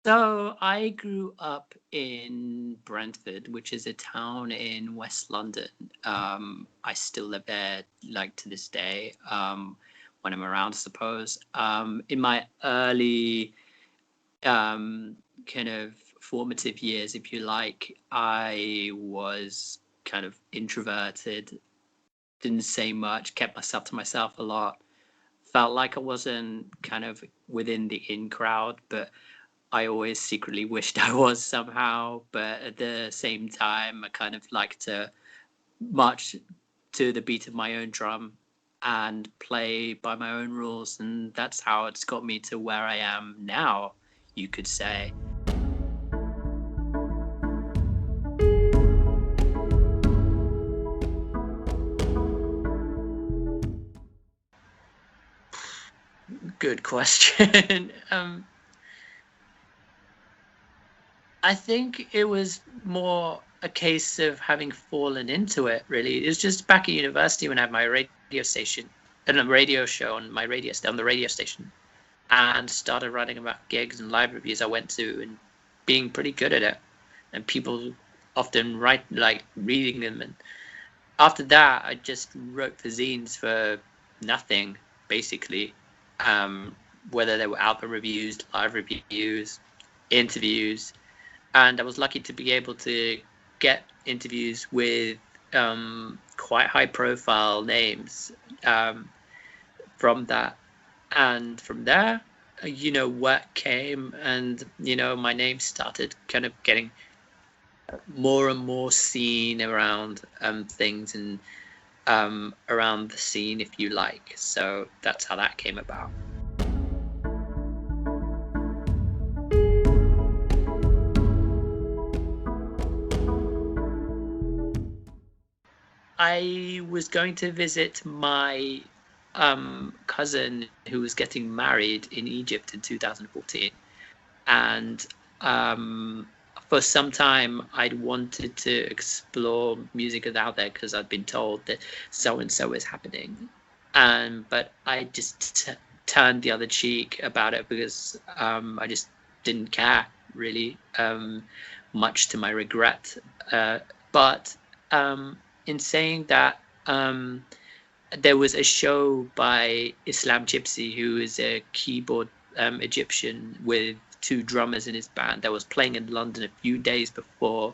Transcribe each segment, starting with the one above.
So I grew up in Brentford, which is a town in West London. I still live there, like to this day, when I'm around, I suppose. In my early um, kind of formative years, if you like, I was kind of introverted, didn't say much, kept myself to myself a lot. Felt like I wasn't kind of within the in crowd, but I always secretly wished I was somehow. But at the same time, I kind of like to march to the beat of my own drum and play by my own rules. And that's how it's got me to where I am now, you could say. Good question. I think it was more a case of having fallen into it, really. It was just back at university when I had my radio station and a radio show on my on the radio station, and started writing about gigs and live reviews I went to and being pretty good at it. And people often write like reading them. And after that, I just wrote for zines for nothing, basically. Um, Whether they were album reviews, live reviews, interviews, and I was lucky to be able to get interviews with quite high profile names from that. And from there, work came, and my name started kind of getting more and more seen around things, and around the scene, if you like. So that's how that came about. I was going to visit my cousin who was getting married in Egypt in 2014. And for some time, I'd wanted to explore music out there because I'd been told that so and so is happening. But I just turned the other cheek about it because I just didn't care really, much to my regret. But in saying that, there was a show by Islam Gypsy, who is a keyboard Egyptian with two drummers in his band, that was playing in London a few days before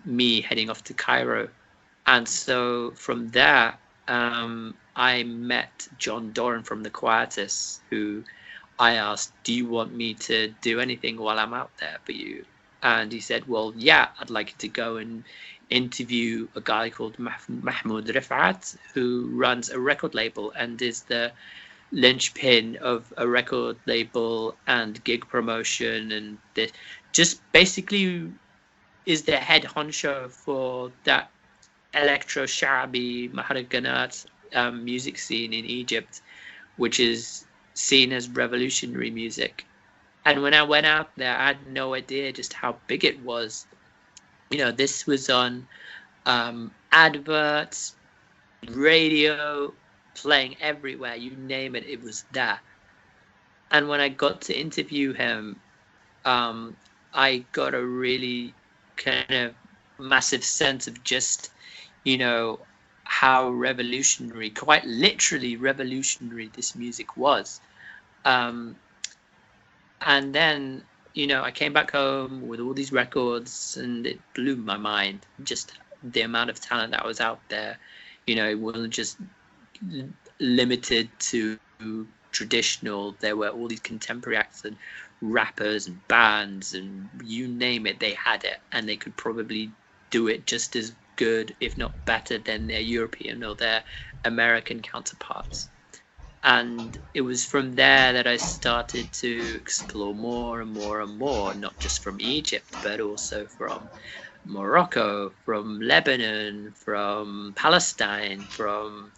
me heading off to Cairo. And so from there, I met John Doran from the Quietus, who I asked, "Do you want me to do anything while I'm out there for you?" And he said, "Well, yeah, I'd like you to go and interview a guy called Mahmoud Rifat, who runs a record label and is the linchpin of a record label and gig promotion, and just basically is the head honcho for that electro chaabi maharaganat music scene in Egypt, which is seen as revolutionary music." And when I went out there, I had no idea just how big it was. This was on adverts, radio, playing everywhere. You name it, it was there. And when I got to interview him, I got a really kind of massive sense of just, how revolutionary, quite literally revolutionary, this music was. Um, and then, I came back home with all these records, and it blew my mind, just the amount of talent that was out there. It wasn't just limited to traditional. There were all these contemporary acts and rappers and bands, and you name it, they had it, and they could probably do it just as good, if not better, than their European or their American counterparts. And it was from there that I started to explore more and more and more, not just from Egypt, but also from Morocco, from Lebanon, from Palestine, from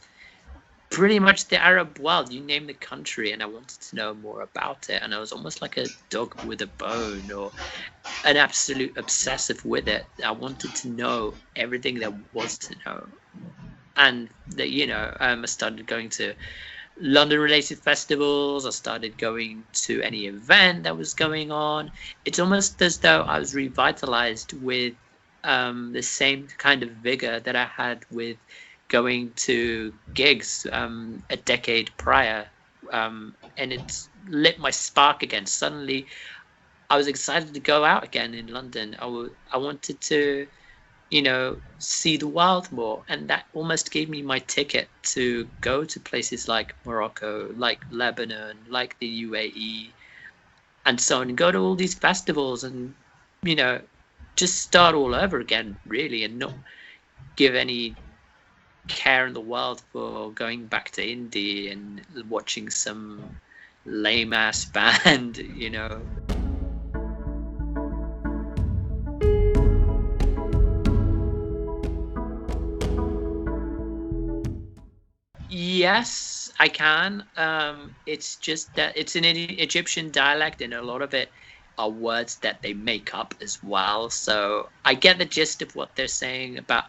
pretty much the Arab world. You name the country, and I wanted to know more about it. And I was almost like a dog with a bone, or an absolute obsessive with it. I wanted to know everything there was to know. And that, I started going to London related festivals. I started going to any event that was going on. It's almost as though I was revitalized with the same kind of vigor that I had with going to gigs a decade prior. And it's lit my spark again. Suddenly, I was excited to go out again in London. I wanted to, see the world more. And that almost gave me my ticket to go to places like Morocco, like Lebanon, like the UAE, and so on, and go to all these festivals and, just start all over again, really, and not give any care in the world for going back to indie and watching some lame ass band. Yes, I can. It's just that it's an Egyptian dialect, and a lot of it are words that they make up as well. So I get the gist of what they're saying. About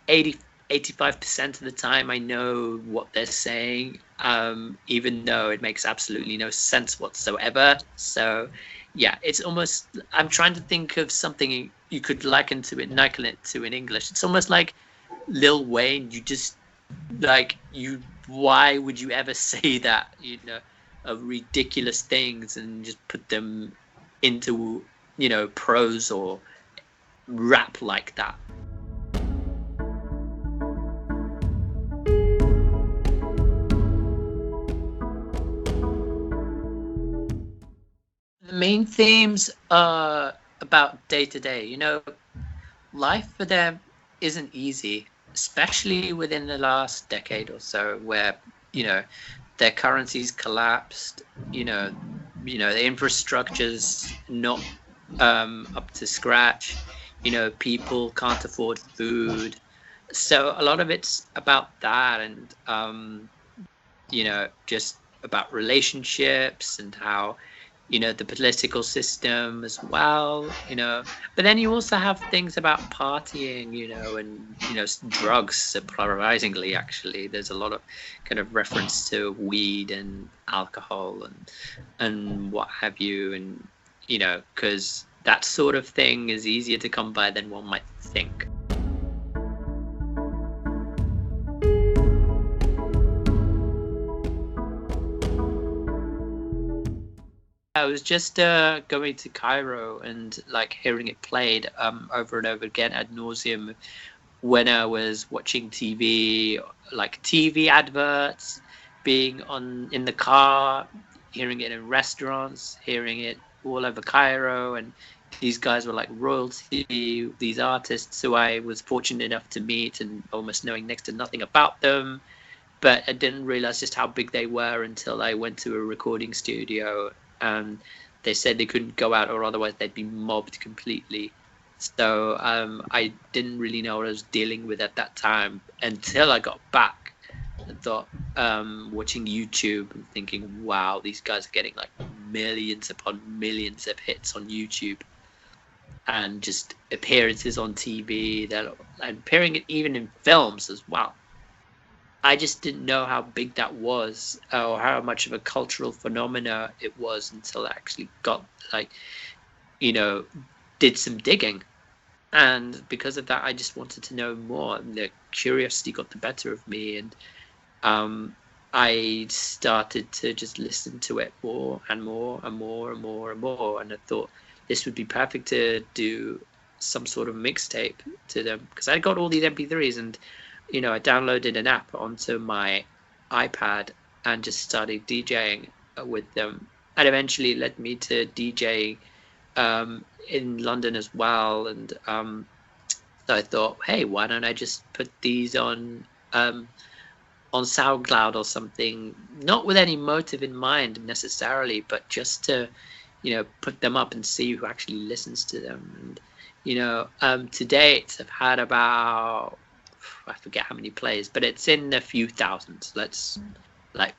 85% of the time, I know what they're saying, even though it makes absolutely no sense whatsoever. So, yeah, it's almost. I'm trying to think of something you could liken it to in English. It's almost like Lil Wayne. You just like you why would you ever say that, of ridiculous things and just put them into, prose or rap like that? The main themes are about day to day. Life for them isn't easy, especially within the last decade or so, where their currencies collapsed. The infrastructure's not up to scratch. People can't afford food, so a lot of it's about that, and just about relationships and how the political system as well, but then you also have things about partying, and drugs, surprisingly. Actually, there's a lot of kind of reference to weed and alcohol and what have you, and because that sort of thing is easier to come by than one might think. I was just going to Cairo and like hearing it played over and over again ad nauseum when I was watching TV, like TV adverts, being on in the car, hearing it in restaurants, hearing it all over Cairo, and these guys were like royalty, these artists who I was fortunate enough to meet and almost knowing next to nothing about them. But I didn't realize just how big they were until I went to a recording studio, and they said they couldn't go out or otherwise they'd be mobbed completely. So I didn't really know what I was dealing with at that time until I got back and thought, watching YouTube and thinking, wow, these guys are getting like millions upon millions of hits on YouTube and just appearances on TV, and appearing even in films as well. I just didn't know how big that was, or how much of a cultural phenomena it was, until I actually got did some digging. And because of that, I just wanted to know more. And the curiosity got the better of me, and I started to just listen to it more and more and more and more and more. And I thought this would be perfect to do some sort of mixtape to them, because I got all these MP3s, and I downloaded an app onto my iPad and just started DJing with them. And eventually led me to DJ in London as well. And so I thought, hey, why don't I just put these on SoundCloud or something, not with any motive in mind necessarily, but just to, put them up and see who actually listens to them. And, to date, I've had about, I forget how many plays, but it's in a few thousands. Let's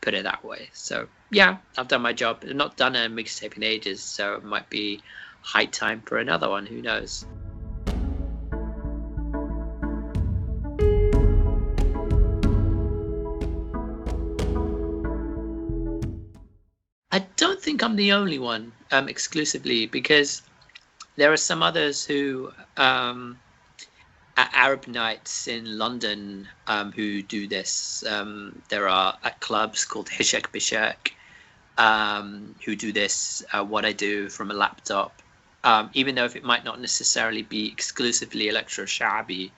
put it that way. So yeah, I've done my job. I've not done a mixtape in ages, so it might be high time for another one. Who knows? think I'm the only one exclusively, because there are some others who at Arab nights in London who do this. There are at clubs called Hishak Bishak who do this, what I do from a laptop. Even though if it might not necessarily be exclusively electro chaabi,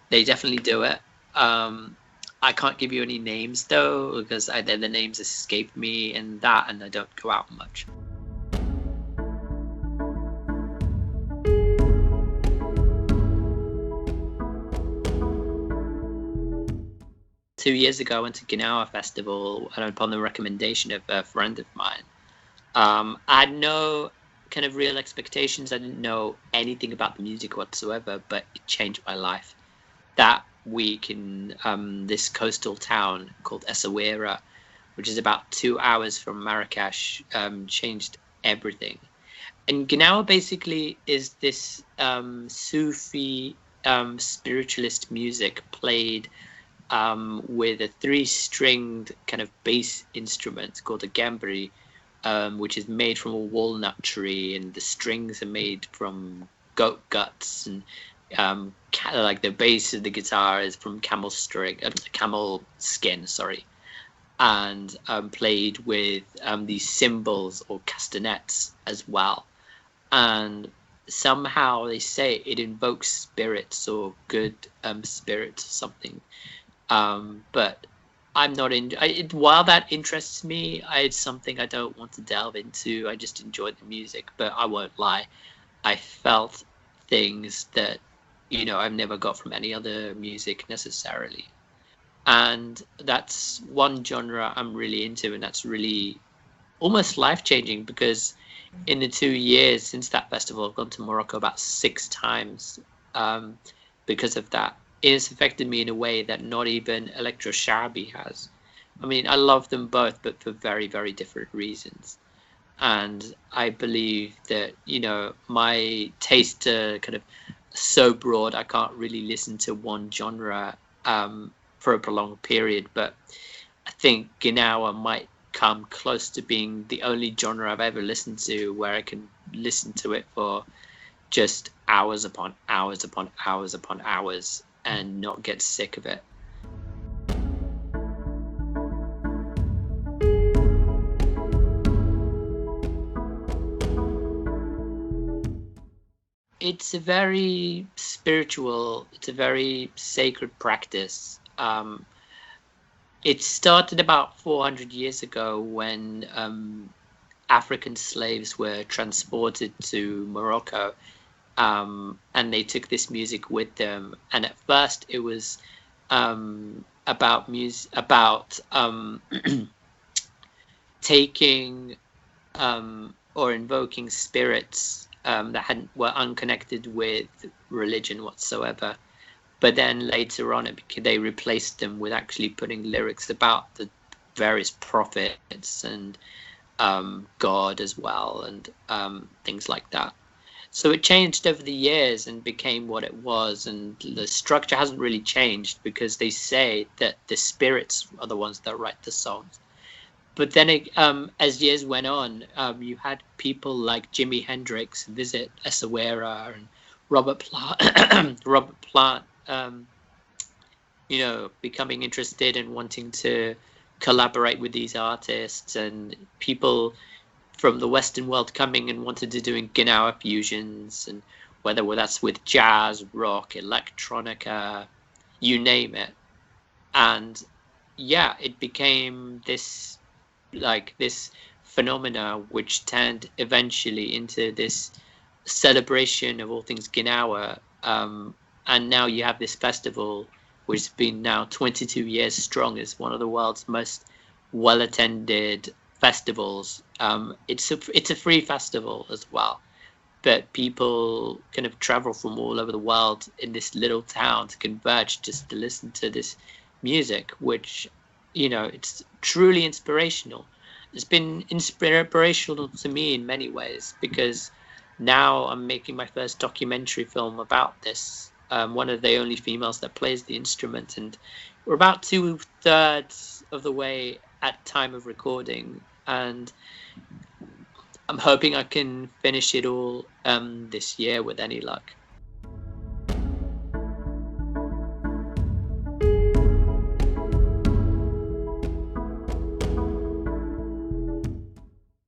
they definitely do it. I can't give you any names though, because the names escape me and I don't go out much. Two years ago, I went to Gnawa Festival upon the recommendation of a friend of mine. I had no kind of real expectations. I didn't know anything about the music whatsoever, but it changed my life. That week in this coastal town called Essaouira, which is about 2 hours from Marrakesh, changed everything. And Gnawa basically is this Sufi spiritualist music played with a 3-stringed kind of bass instrument called a gambari, which is made from a walnut tree, and the strings are made from goat guts, and like the bass of the guitar is from camel skin, sorry, and played with these cymbals or castanets as well. And somehow they say it invokes spirits or good spirits or something. But I'm not while that interests me, it's something I don't want to delve into. I just enjoy the music, but I won't lie, I felt things that, I've never got from any other music necessarily. And that's one genre I'm really into, and that's really almost life-changing, because in the 2 years since that festival, I've gone to Morocco about 6 times because of that. It has affected me in a way that not even electro chaabi has. I mean, I love them both, but for very, very different reasons. And I believe that, my taste kind of so broad, I can't really listen to one genre for a prolonged period. But I think Gnawa might come close to being the only genre I've ever listened to where I can listen to it for just hours upon hours upon hours upon hours and not get sick of it. It's a very spiritual, it's a very sacred practice. It started about 400 years ago when African slaves were transported to Morocco, and they took this music with them. And at first it was about music, about taking or invoking spirits that were unconnected with religion whatsoever. But then later on, they replaced them with actually putting lyrics about the various prophets and God as well, and things like that. So it changed over the years and became what it was, and the structure hasn't really changed, because they say that the spirits are the ones that write the songs. But then as years went on, you had people like Jimi Hendrix visit Essaouira, and Robert Plant, becoming interested and wanting to collaborate with these artists, and people from the Western world coming and wanted to doing Gnawa fusions, and whether that's with jazz, rock, electronica, you name it. And yeah, it became this phenomena which turned eventually into this celebration of all things Gnawa. And now you have this festival, which has been now 22 years strong, as one of the world's most well-attended festivals. It's a free festival as well, but people kind of travel from all over the world in this little town to converge just to listen to this music, which, it's truly inspirational. It's been inspirational to me in many ways, because now I'm making my first documentary film about this. One of the only females that plays the instrument, and we're about 2/3 of the way at time of recording. And I'm hoping I can finish it all this year with any luck.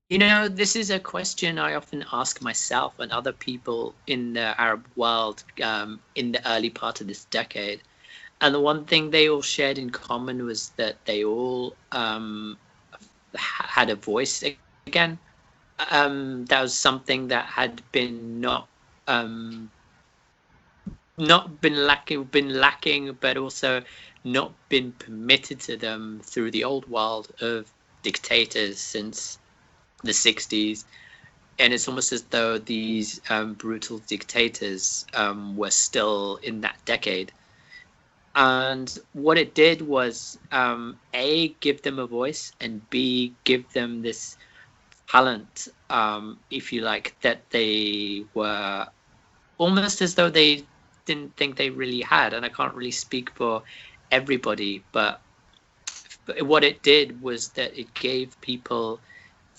You know, this is a question I often ask myself and other people in the Arab world in the early part of this decade. And the one thing they all shared in common was that they all had a voice again. That was something that had been not been lacking, but also not been permitted to them through the old world of dictators since the 60s. And it's almost as though these brutal dictators were still in that decade. And what it did was A, give them a voice, and B, give them this talent, if you like, that they were almost as though they didn't think they really had. And I can't really speak for everybody, but what it did was that it gave people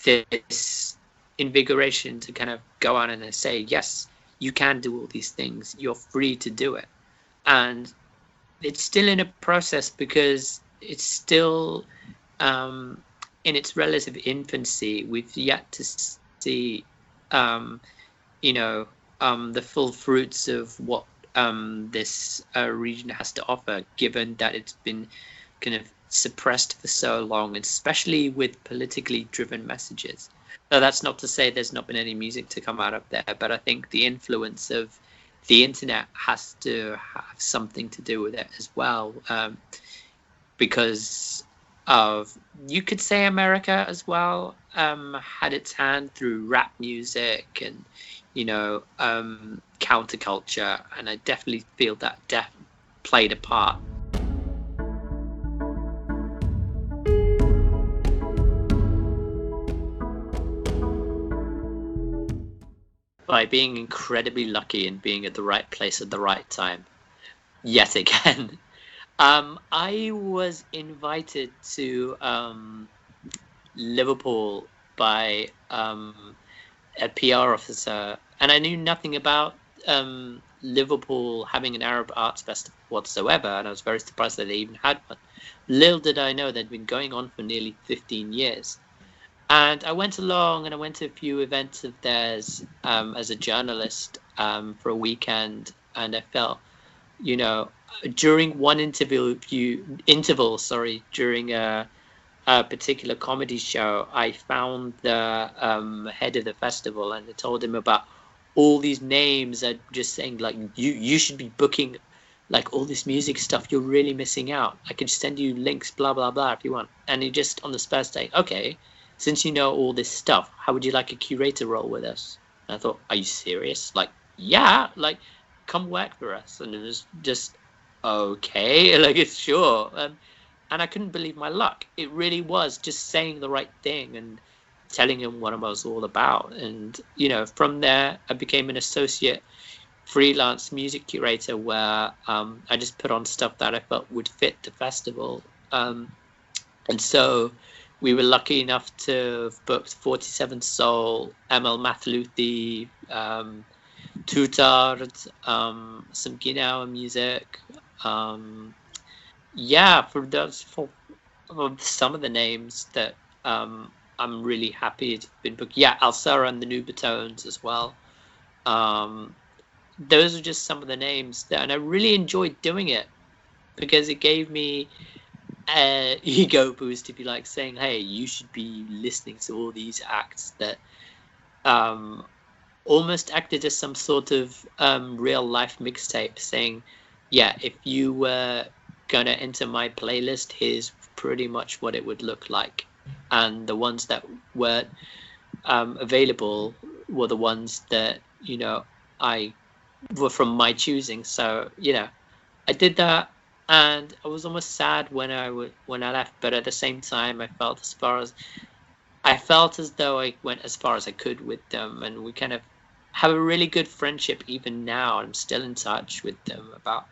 this invigoration to kind of go on and say, yes, you can do all these things. You're free to do it. And it's still in a process because it's still in its relative infancy. We've yet to see, the full fruits of what this region has to offer, given that it's been kind of suppressed for so long, especially with politically driven messages. So that's not to say there's not been any music to come out of there, but I think the influence of the internet has to have something to do with it as well, because of, you could say, America as well had its hand through rap music and counterculture, and I definitely feel that played a part. By being incredibly lucky and being at the right place at the right time, yet again. I was invited to Liverpool by a PR officer, and I knew nothing about Liverpool having an Arab Arts Festival whatsoever, and I was very surprised that they even had one. Little did I know they'd been going on for nearly 15 years. And I went along and I went to a few events of theirs as a journalist for a weekend, and I felt, during one interval, during a particular comedy show, I found the head of the festival, and I told him about all these names and just saying, like, you should be booking like all this music stuff. You're really missing out. I could send you links, blah, blah, blah, if you want. And he just on the spur saying, okay, since you know all this stuff, how would you like a curator role with us? And I thought, are you serious? Like, yeah, like, come work for us. And it was just, okay, like, it's sure. And I couldn't believe my luck. It really was just saying the right thing and telling him what I was all about. And, from there, I became an associate freelance music curator where I just put on stuff that I felt would fit the festival. And so we were lucky enough to have booked 47 Soul, Emel Mathlouthi, Tutard, some gnawa music. For some of the names that I'm really happy to have been booked. Yeah, Alsara and the Nubatones as well. Those are just some of the names that, and I really enjoyed doing it because it gave me ego boost, if you like, saying, hey, you should be listening to all these acts that almost acted as some sort of real life mixtape, saying, yeah, if you were gonna enter my playlist, here's pretty much what it would look like. And the ones that were available were the ones that I were from my choosing. So I did that. And I was almost sad when I left, but at the same time, I felt as though I went as far as I could with them, and we kind of have a really good friendship even now. I'm still in touch with them about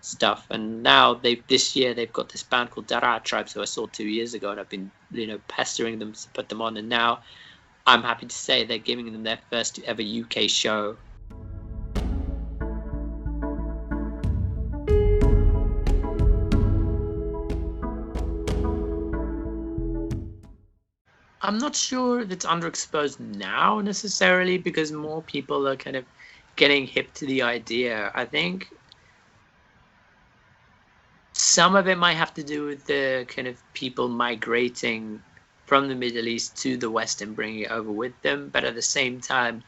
stuff, and now this year they've got this band called Dara Tribes, who I saw 2 years ago, and I've been pestering them to put them on, and now I'm happy to say they're giving them their first ever UK show. I'm not sure if it's underexposed now necessarily, because more people are kind of getting hip to the idea. I think some of it might have to do with the kind of people migrating from the Middle East to the West and bringing it over with them. But at the same time,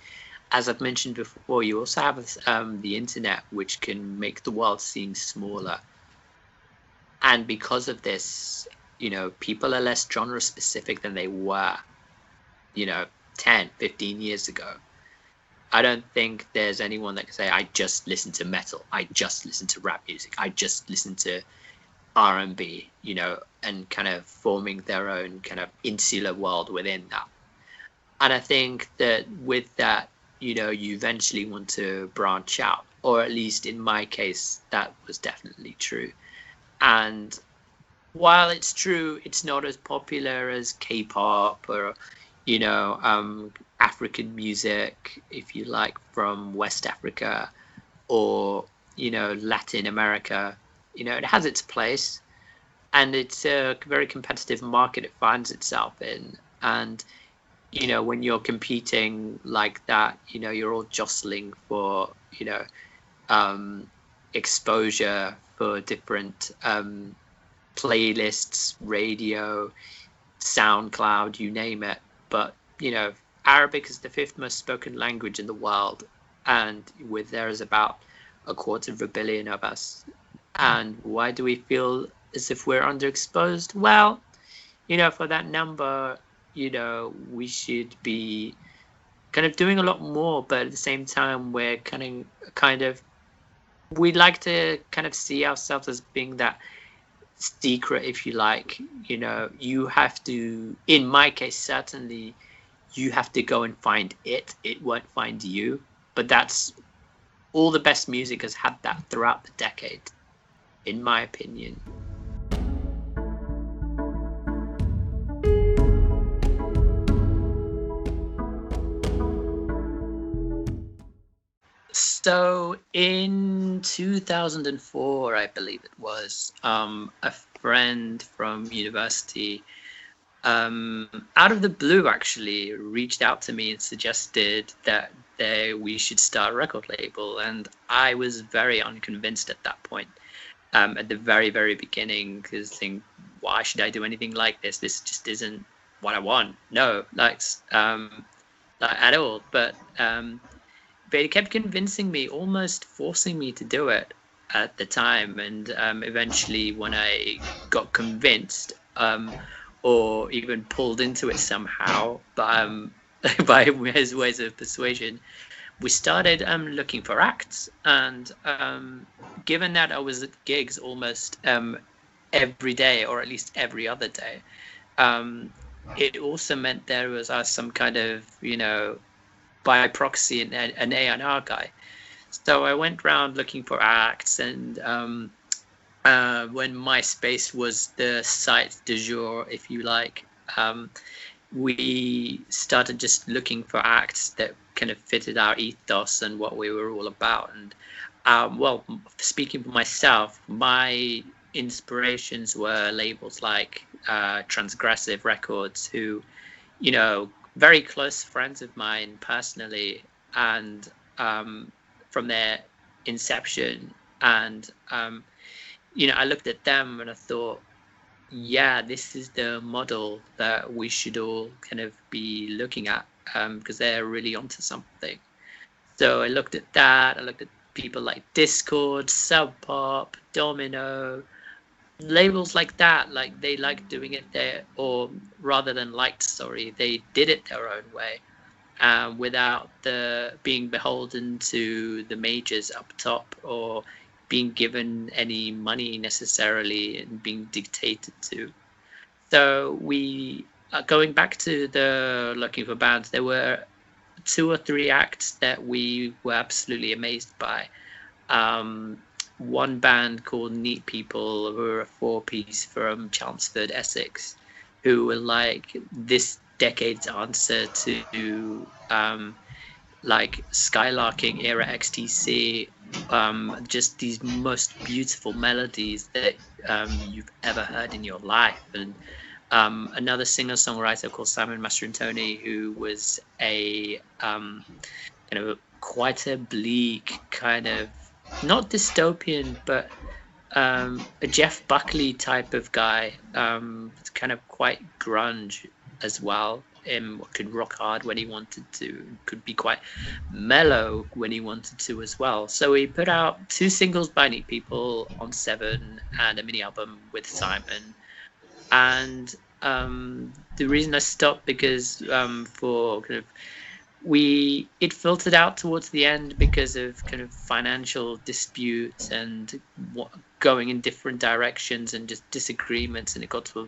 as I've mentioned before, you also have the internet, which can make the world seem smaller. And because of this, people are less genre specific than they were, 10, 15 years ago. I don't think there's anyone that can say, I just listen to metal, I just listen to rap music, I just listen to R&B, and kind of forming their own kind of insular world within that. And I think that with that, you eventually want to branch out, or at least in my case, that was definitely true. And while it's true, it's not as popular as K-pop or, African music, if you like, from West Africa or, Latin America. It has its place, and it's a very competitive market it finds itself in. And, when you're competing like that, you're all jostling for, exposure for different playlists, radio, SoundCloud, you name it. But Arabic is the 5th most spoken language in the world, and there is about 250 million of us. And why do we feel as if we're underexposed? Well, for that number, we should be kind of doing a lot more, but at the same time, we're kind of we'd like to kind of see ourselves as being that secret, if you like. You have to, in my case, certainly, you have to go and find it won't find you. But that's all the best music has had that throughout the decade, in my opinion. So in 2004, I believe it was, a friend from university, out of the blue, actually reached out to me and suggested that we should start a record label. And I was very unconvinced at that point, at the very, very beginning, because I think, why should I do anything like this? This just isn't what I want. No, like at all. But he kept convincing me, almost forcing me to do it at the time. And eventually, when I got convinced, or even pulled into it somehow by his ways of persuasion, we started looking for acts. And given that I was at gigs almost every day, or at least every other day, it also meant there was some kind of, by proxy, an A&R guy. So I went around looking for acts, and when MySpace was the site du jour, if you like, we started just looking for acts that kind of fitted our ethos and what we were all about. And speaking for myself, my inspirations were labels like Transgressive Records, who, very close friends of mine personally, and from their inception. And I looked at them and I thought, yeah, this is the model that we should all kind of be looking at, because they're really onto something. So I looked at that. I looked at people like Discord, Sub Pop, Domino, labels like that. Like, they liked doing it there, or rather than they did it their own way, without being beholden to the majors up top, or being given any money necessarily and being dictated to. So we, going back to the looking for bands, there were 2 or 3 acts that we were absolutely amazed by. One band called Neat People, who were a 4-piece from Chelmsford, Essex, who were like, this decade's answer to like Skylarking era XTC, just these most beautiful melodies that you've ever heard in your life. And another singer-songwriter called Simon Mastrantoni, who was a quite a bleak kind of, not dystopian, but a Jeff Buckley type of guy, kind of quite grunge as well. Could rock hard when he wanted to, could be quite mellow when he wanted to as well. So he put out 2 singles by Neat People on Seven and a mini album with Simon. And the reason I stopped, because for kind of it filtered out towards the end because of kind of financial disputes and going in different directions and just disagreements, and it got to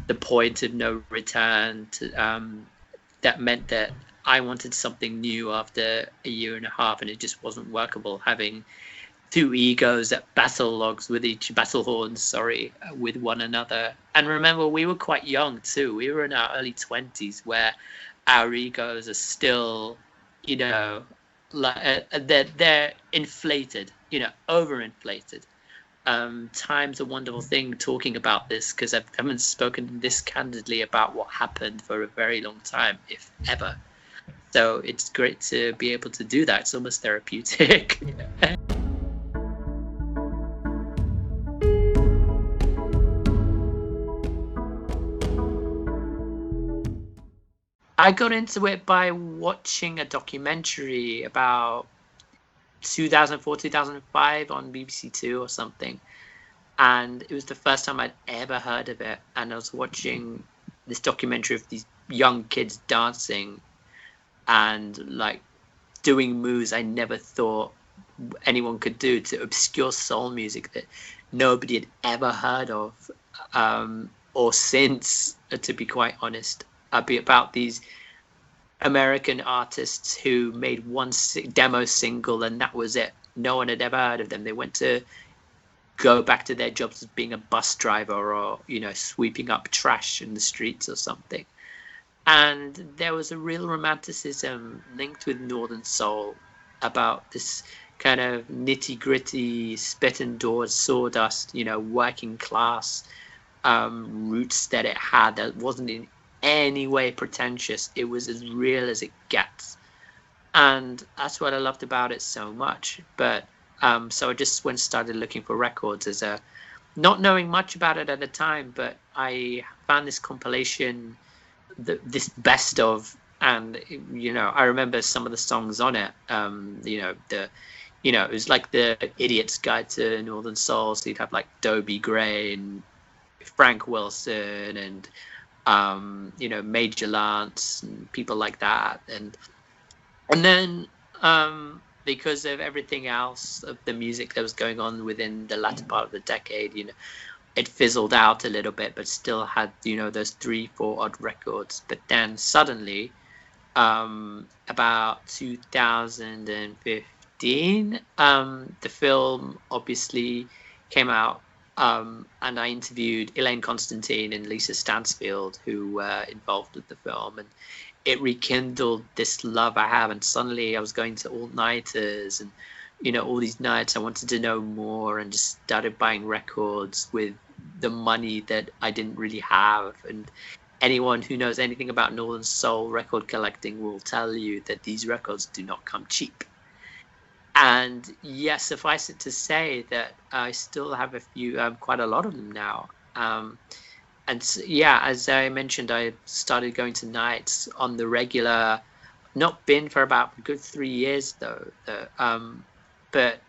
the point of no return. That meant that I wanted something new after a year and a half, and it just wasn't workable having 2 egos at battle horns with one another. And remember, we were quite young too. We were in our early 20s, where our egos are still, like they're inflated, overinflated. Time's a wonderful thing talking about this, because I haven't spoken this candidly about what happened for a very long time, if ever. So it's great to be able to do that. It's almost therapeutic. I got into it by watching a documentary about 2004, 2005 on BBC Two or something. And it was the first time I'd ever heard of it. And I was watching this documentary of these young kids dancing and like doing moves I never thought anyone could do to obscure soul music that nobody had ever heard of, or since, to be quite honest. About these American artists who made one demo single and that was it. No one had ever heard of them. They went to go back to their jobs as being a bus driver or, sweeping up trash in the streets or something. And there was a real romanticism linked with Northern Soul about this kind of nitty-gritty, spit and sawdust, working class roots that it had, that wasn't in any way pretentious. It was as real as it gets, and that's what I loved about it so much. But so I just went and started looking for records, not knowing much about it at the time, but I found this compilation, this best of, and I remember some of the songs on it. It was like the Idiot's Guide to Northern Soul, so you'd have like Dobie Gray and Frank Wilson and Major Lance and people like that, and then because of everything else of the music that was going on within the latter part of the decade, it fizzled out a little bit, but still had those 3-4 odd records. But then suddenly, about 2015, the film obviously came out. And I interviewed Elaine Constantine and Lisa Stansfield, who were involved with the film, and it rekindled this love I have. And suddenly I was going to all-nighters and, all these nights I wanted to know more, and just started buying records with the money that I didn't really have. And anyone who knows anything about Northern Soul record collecting will tell you that these records do not come cheap. And yes, suffice it to say that I still have a few, quite a lot of them now. And so, yeah, as I mentioned, I started going to nights on the regular. Not been for about a good 3 years though. But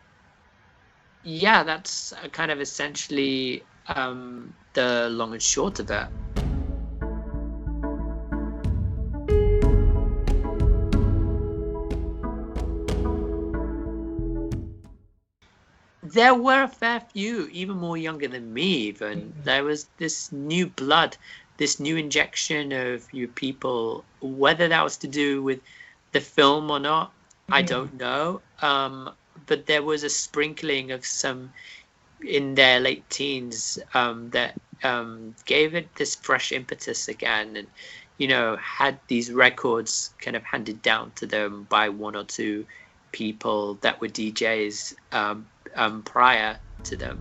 yeah, that's kind of essentially the long and short of it. There were a fair few, even more younger than me even. There was this new blood, this new injection of you people, whether that was to do with the film or not, I don't know. But there was a sprinkling of some in their late teens that gave it this fresh impetus again. And, had these records kind of handed down to them by one or two people that were DJs prior to them.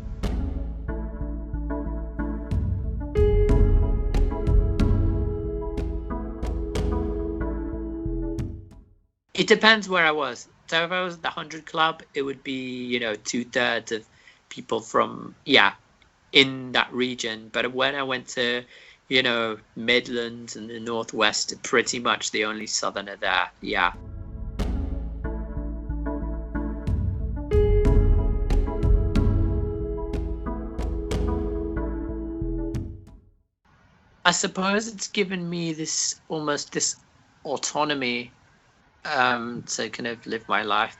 It depends where I was. So if I was at the 100 Club, it would be, 2/3 of people from, in that region. But when I went to, Midlands and the Northwest, pretty much the only Southerner there. Yeah. I suppose it's given me this autonomy to kind of live my life.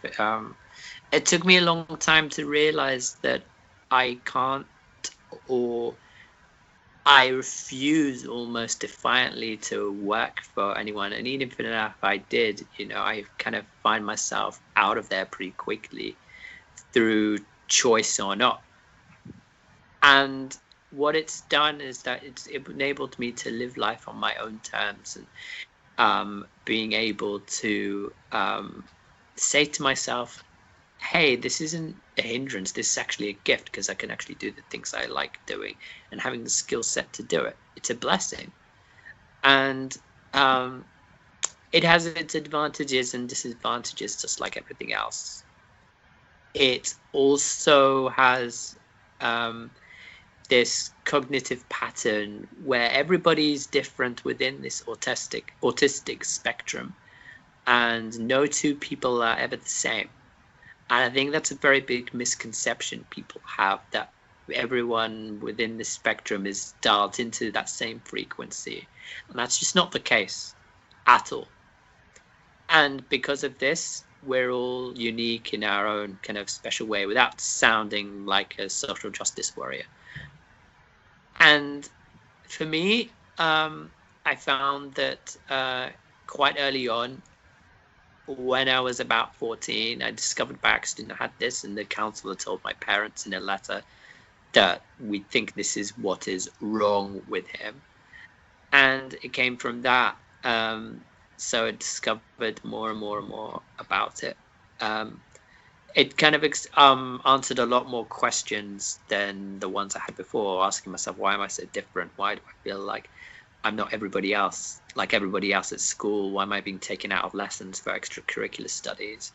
It took me a long time to realize that I can't, or I refuse almost defiantly to work for anyone. And even if I did, I kind of find myself out of there pretty quickly through choice or not. And what it's done is that it enabled me to live life on my own terms, and being able to say to myself, hey, this isn't a hindrance, this is actually a gift, because I can actually do the things I like doing, and having the skill set to do it. It's a blessing. And it has its advantages and disadvantages, just like everything else. It also has this cognitive pattern where everybody's different within this autistic spectrum, and no two people are ever the same. And I think that's a very big misconception people have, that everyone within the spectrum is dialed into that same frequency, and that's just not the case at all. And because of this, we're all unique in our own kind of special way, without sounding like a social justice warrior. And for me, I found that quite early on, when I was about 14, I discovered by accident I had this, and the counsellor told my parents in a letter that we think this is what is wrong with him. And it came from that. So I discovered more and more and more about it. It kind of answered a lot more questions than the ones I had before, asking myself, why am I so different? Why do I feel like I'm not everybody else, like everybody else at school? Why am I being taken out of lessons for extracurricular studies?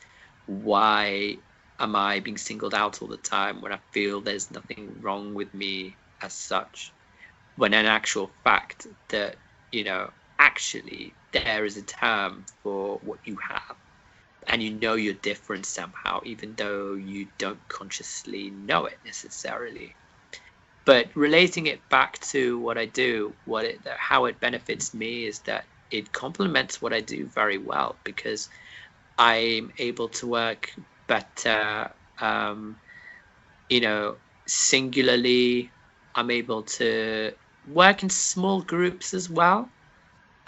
Why am I being singled out all the time when I feel there's nothing wrong with me as such? When in actual fact that, actually there is a term for what you have. And you're different somehow, even though you don't consciously know it necessarily. But relating it back to what I do, how it benefits me is that it complements what I do very well, because I'm able to work better, singularly. I'm able to work in small groups as well.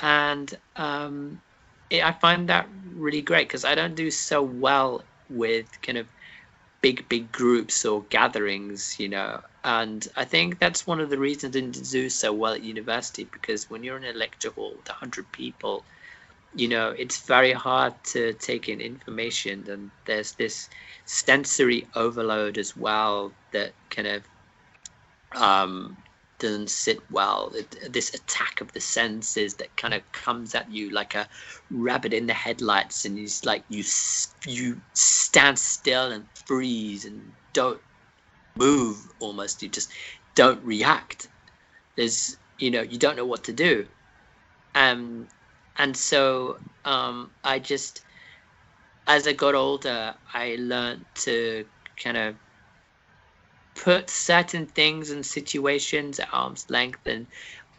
And I find that really great, because I don't do so well with kind of big groups or gatherings, and I think that's one of the reasons I didn't do so well at university, because when you're in a lecture hall with 100 people, it's very hard to take in information, and there's this sensory overload as well that kind of doesn't sit well. This attack of the senses that kind of comes at you like a rabbit in the headlights, and it's like you stand still and freeze and don't move. Almost, you just don't react. There's you don't know what to do, and so I just, as I got older, I learned to kind of put certain things and situations at arm's length, and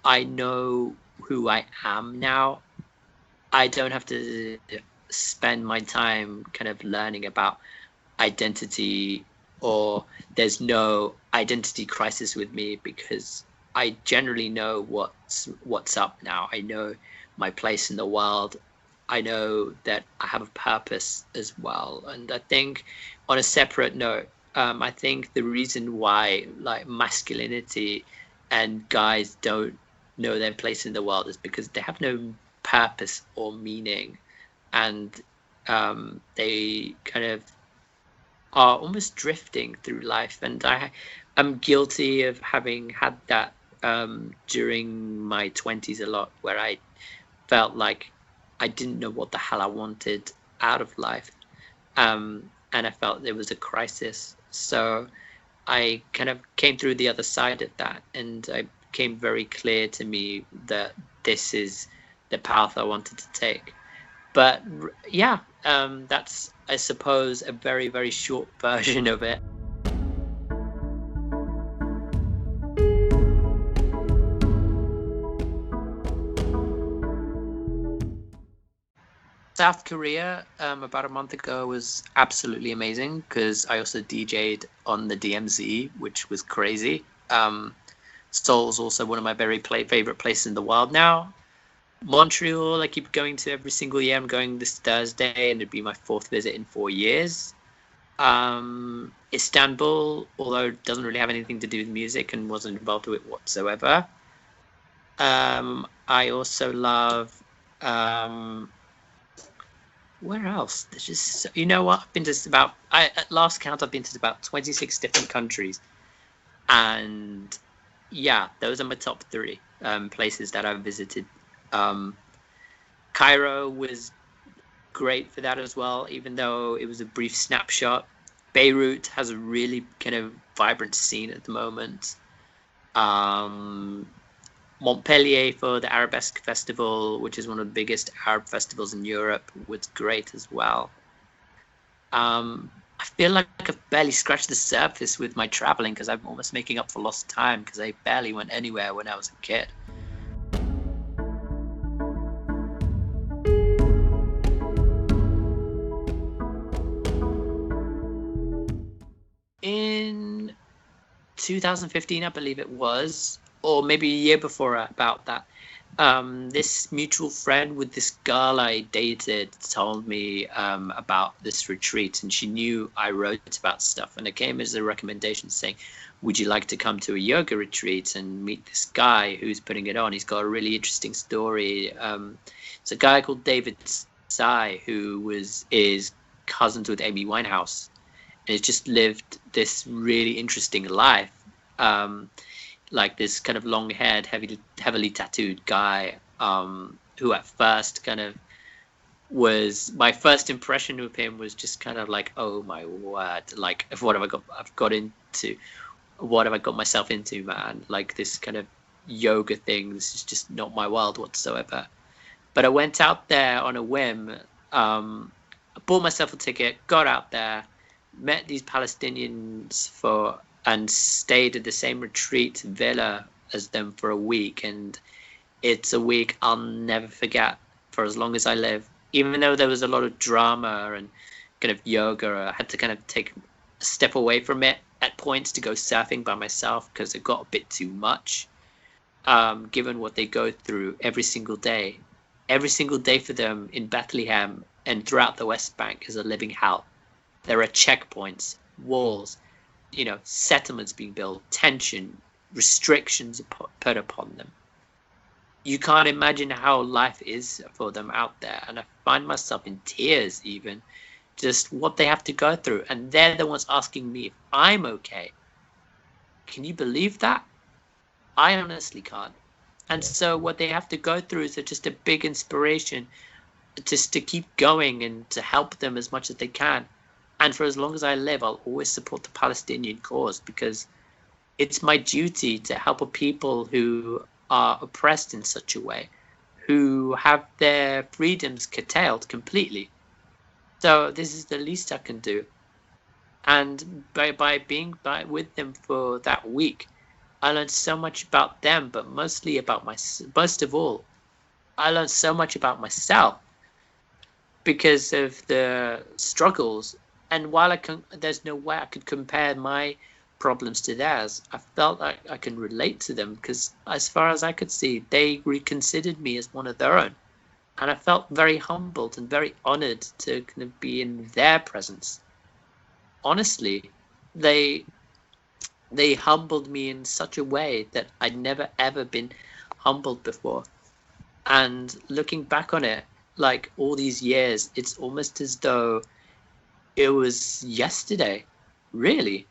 I know who I am now. I don't have to spend my time kind of learning about identity, or there's no identity crisis with me, because I generally know what's up now. I know my place in the world. I know that I have a purpose as well. And I think, on a separate note, I think the reason why like masculinity and guys don't know their place in the world is because they have no purpose or meaning, and they kind of are almost drifting through life. And I'm guilty of having had that during my 20s a lot, where I felt like I didn't know what the hell I wanted out of life. And I felt there was a crisis. So I kind of came through the other side of that, and it became very clear to me that this is the path I wanted to take. But yeah, that's, I suppose, a very, very short version of it. South Korea, about a month ago, was absolutely amazing because I also DJ'd on the DMZ, which was crazy. Seoul's also one of my very favorite places in the world now. Montreal, I keep going to every single year. I'm going this Thursday, and it'd be my 4th visit in 4 years. Istanbul, although it doesn't really have anything to do with music and wasn't involved with it whatsoever. I also love... where else? There's just, you know what? I've been to about, at last count, I've been to about 26 different countries. And yeah, those are my top 3 places that I've visited. Cairo was great for that as well, even though it was a brief snapshot. Beirut has a really kind of vibrant scene at the moment. Montpellier for the Arabesque Festival, which is one of the biggest Arab festivals in Europe, was great as well. I feel like I've barely scratched the surface with my traveling because I'm almost making up for lost time because I barely went anywhere when I was a kid. In 2015, I believe it was, or maybe a year before about that, this mutual friend with this girl I dated told me about this retreat, and she knew I wrote about stuff, and it came as a recommendation saying, would you like to come to a yoga retreat and meet this guy who's putting it on? He's got a really interesting story. It's a guy called David Tsai, who is cousins with Amy Winehouse, and has just lived this really interesting life. Like this kind of long-haired, heavily tattooed guy, who at first kind of was, my first impression of him was just kind of like, oh my word, like what have I got myself into, man? Like this kind of yoga thing, this is just not my world whatsoever. But I went out there on a whim. I bought myself a ticket, got out there, met these Palestinians and stayed at the same retreat villa as them for a week. And it's a week I'll never forget for as long as I live. Even though there was a lot of drama and kind of yoga, I had to kind of take a step away from it at points to go surfing by myself because it got a bit too much, given what they go through every single day. Every single day for them in Bethlehem and throughout the West Bank is a living hell. There are checkpoints, walls, settlements being built, tension, restrictions put upon them. You can't imagine how life is for them out there. And I find myself in tears even, just what they have to go through. And they're the ones asking me if I'm okay. Can you believe that? I honestly can't. And so what they have to go through is just a big inspiration just to keep going and to help them as much as they can. And for as long as I live, I'll always support the Palestinian cause because it's my duty to help a people who are oppressed in such a way, who have their freedoms curtailed completely. So this is the least I can do. And by being with them for that week, I learned so much about them, but most of all, I learned so much about myself because of the struggles. And while there's no way I could compare my problems to theirs, I felt like I can relate to them because as far as I could see, they reconsidered me as one of their own. And I felt very humbled and very honored to kind of be in their presence. Honestly, they humbled me in such a way that I'd never ever been humbled before. And looking back on it, like all these years, it's almost as though it was yesterday, really.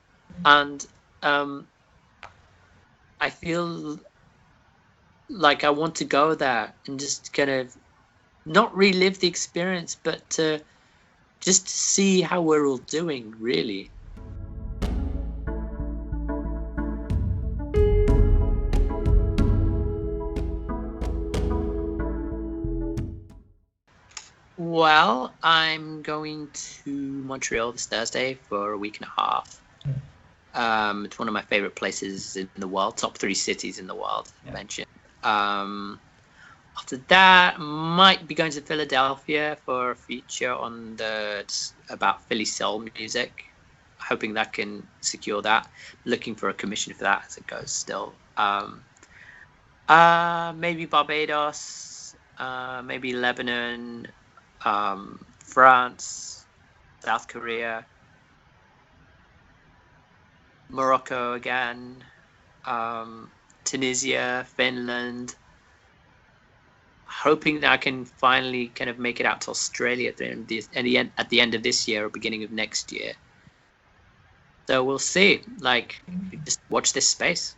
And I feel like I want to go there and just kind of not relive the experience, but to just see how we're all doing, really. Well, I'm going to Montreal this Thursday for a week and a half. It's one of my favorite places in the world, top 3 cities in the world, I mentioned. After that, might be going to Philadelphia for a feature on about Philly soul music. Hoping that can secure that. Looking for a commission for that as it goes still. Maybe Barbados, maybe Lebanon, France, South Korea, Morocco again, Tunisia, Finland. Hoping that I can finally kind of make it out to Australia at the end of this year or beginning of next year. So we'll see. Like, just watch this space.